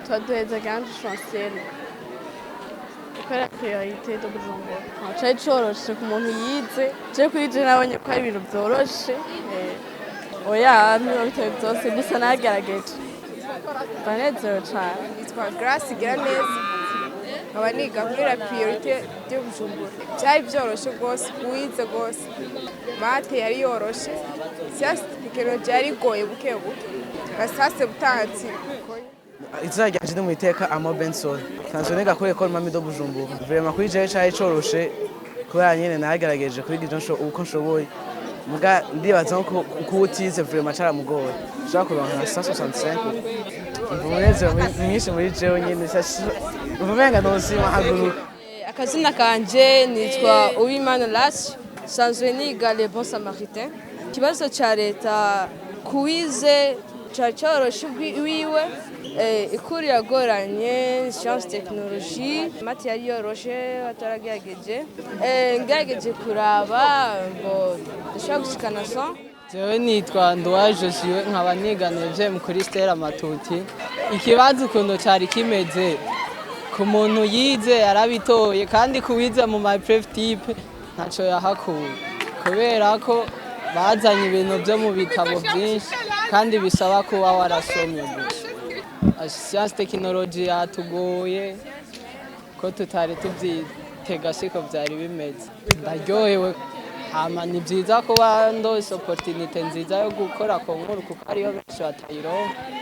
twaduheza kandi chancel kuko ari priorité do Bujumbura cari coroshe ku muntu yize je kuri je nabonye ko ari ibintu vyoroshe oya ntibabitoye byose gusa nagerageje banezerewe cane. Nitwa Grace Igiraneza nkaba niga muri la priorité do Bujumbura. Byari byoroshe rwose kuwize rwose, mate yari yoroshe, siyansi tekinoloji yari igoye buke buke, gasase butanzi izina ryanje ni mw'iteka Amo Benson nsanzwe niga kuri école mami do Bujumbura. Vraiment kuri jewe cari coroshe kubera nyene nagerageje kwiga uko nshoboye, muga ndibaza ko utize vraiment caramugoye ushaka kuronka 165 umunezero mwinshi muri jewe nyene uvumenga nosima haguruka. Akazina kanje nitwa Uwimana Lash, nsanzwe niga les bons samaritains. Ikibazo ca leta kuwize cari coroshe wiwe, ikuru yagoranye, science technologie, mate yari yoroshe ataragerageje, ngerageje kuraba ngo ndashobora gushikana 100. Jewe nitwa Nduwa Josiwe nkaba niganije kuri Stella Matuti. Ikibazo ukuntu cari kimeze ku muntu yize yarabitoye kandi kuwize mu ma pref type ntaco yahakuye kubera ko bazanye ibintu byo mu bitabo byinshi kandi bisaba kuba warasomye gusa. Science technology yatugoye ko tutari tuvyitega siko vyari bimeze. Ndaryohewe hama ni byiza kuba ndose opportunité nziza yo gukora concours kuko ariyo benshi batayironka.